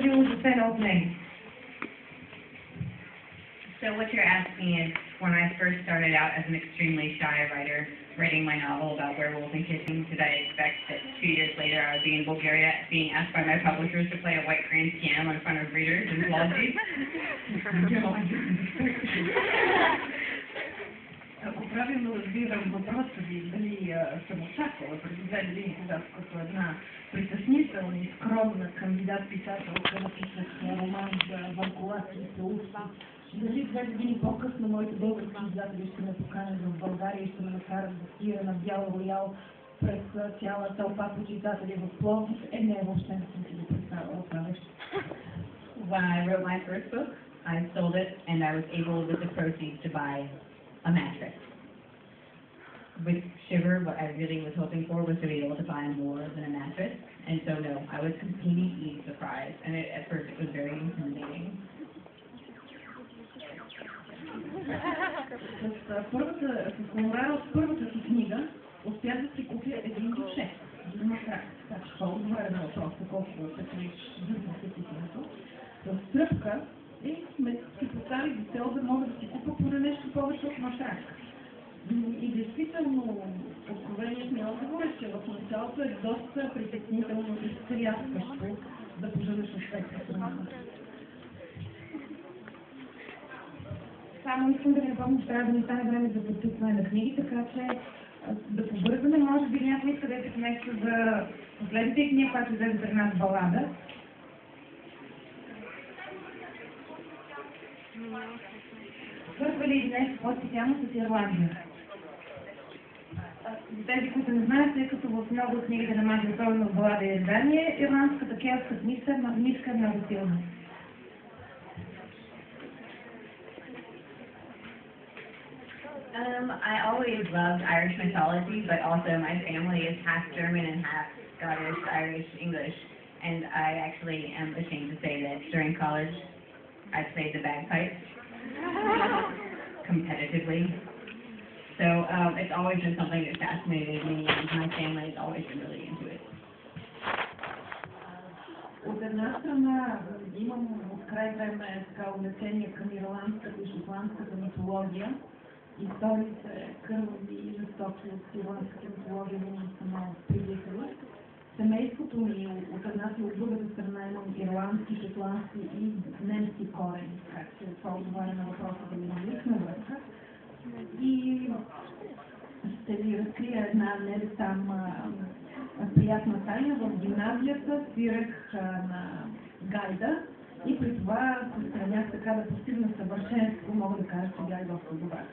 бил ужасена от него. So what you're asking is, when I first started out as an extremely shy writer, writing my novel about werewolves and kissing, did I expect that 2 years later I would be in Bulgaria being asked by my publishers to play a white grand piano in front of readers in Plovdiv? Правилно разбирам въпроса ви, дали съм очаквала преди 2 години, когато като една притеснителна и скромна кандидат-писателка написах роман за върколаци и сеулски. Дали 2 години по-късно моите български издатели ще ме поканят в България и ще ме накарат да стира на бял роял през цяла тълпа почитатели в Пловдив? Не, въобще не съм си го представила това нещо. When I wrote my first book, I sold it and I was able with the proceeds to buy a mattress. With Shiver, what I really was hoping for was to be able to buy more than a mattress, and so no, I was completely surprised, and at first it was very intimidating. С хонорара от първата си книга успях да си купя един душе. Така че това отговаря на въпроса, колко печелиш бизнесът. С тръпка и сме си поставили за цел да мога да си купа поне нещо повече от матрак. И действително, откровеният ми отговор е, че в началото е доста притеснително и стряскащо да пожелеш успеха страната. Само искам да ви напомня, че трябва да не стане време за подписване на книги, така че да побързаме, може би някой иска да е нещо за последните книги, която излезе при нас балада. Свързва ли нещо по-специално с Ирландия? За тези, които не знаят, тъй като в много от книгите на Маджи, особено в балада и издание, ирландската келтска книжка е много силна. I always loved Irish mythology, but also my family is half German and half Scottish, Irish, English, and I actually am ashamed to say that during college I played the bagpipes competitively. So it's always been something that fascinated me, and my family has always been really into it. От една страна имам от край време така увлечение към ирландската и шотландската митология. Историите кървави и жестоки от ирландската митология винаги са много привлекли. Семейството ми от една и от другата страна имам ирландски, шотландски и немски корени, така че това отговаря на въпроса да ми налична връзка. И ще ви разкрия една не там приятна тайна. В гимназията свирах на гайда и при това, ако се стремях така да постигна съвършенство, мога да кажа, че бях доста добър.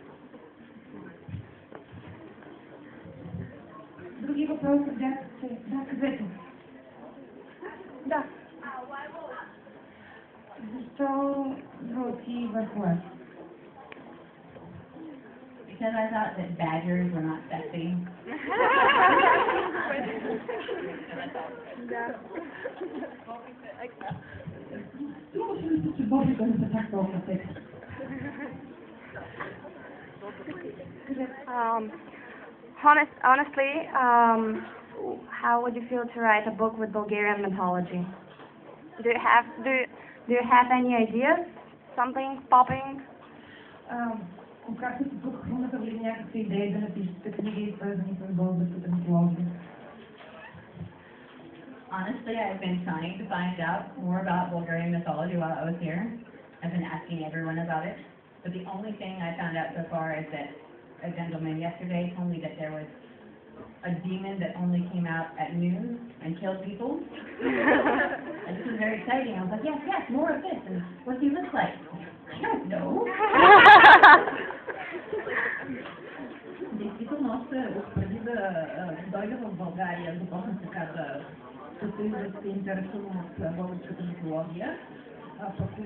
Други въпроси бяха, че... Да, кажете. Да. Защо вълци върхове? Because I thought that badgers were not sexy. Струваше ли се, че бобрите не са чак толкова секси? Honestly, how would you feel to write a book with Bulgarian mythology? Do you have any ideas? Something popping? Как се покръвнаха ли някакви идеи да напишете книги, свързани с българската митология? Honestly, I've been trying to find out more about Bulgarian mythology while I was here. I've been asking everyone about it. But the only thing I found out so far is that a gentleman yesterday told me that there was a demon that only came out at noon and killed people. And this is very exciting. I was like, yes, more of this. And what do you look like? I don't know. Действително, още преди да дойда в България, започнах така да се интересувам от българската митология.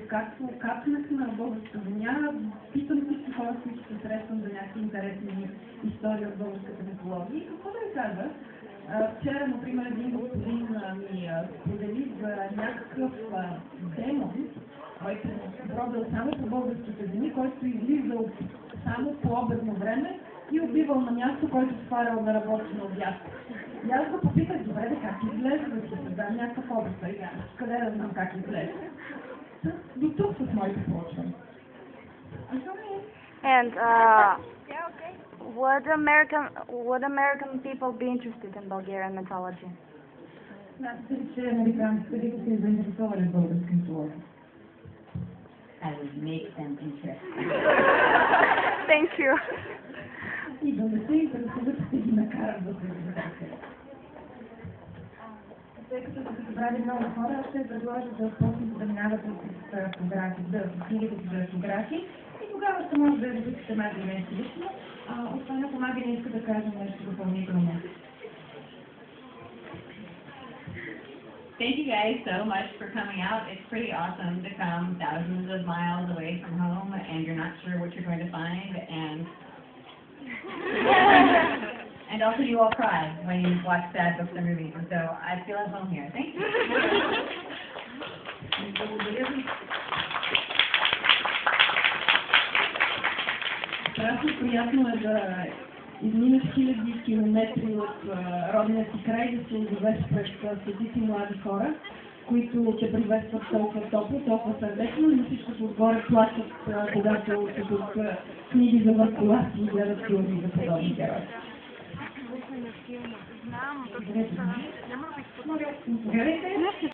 Както капнах на българска земя, питам всички хора, с които се срещам за някакви интересни истории от българската митология. И какво да ви кажа? Вчера, например, един господин ми сподели за някакъв демон, който бродил само по българските земи, който излизал само по обедно време и отивал на място, който сварял да работи на обяд. И аз го попитах, добре, да как изглежда, да си създам някакъв образ, сега, къде да знам как изглежда. До тук с моите проучвания. And would American people be interested in Bulgarian mythology? Смятате ли, че американците биха се заинтересували в българска митология? I would make them interested. Thank you. И да не се интересуват, ще ги накарат да се интересуват. Тъй като са се събрали много хора, аз ще предложа да почнете да минавате с фотографии, да стигате с фотографии и тогава ще може да изучите Магия нещо лично. Освен ако Магия не иска да каже нещо допълнително. Thank you guys so much for coming out. It's pretty awesome to come thousands of miles away from home and you're not sure what you're going to find, and also you all cry when you watch sad books and movies, and so I feel at home here. Thank you. Страшно приятно е да изминеш хиляди километри от родния си край, да се озовеш пред стотици млади хора, които те приветстват толкова топло, толкова сърдечно и на всичкото отгоре плачат, когато четат книги за върколаци и гледат филми за подобни герои. Гледайте!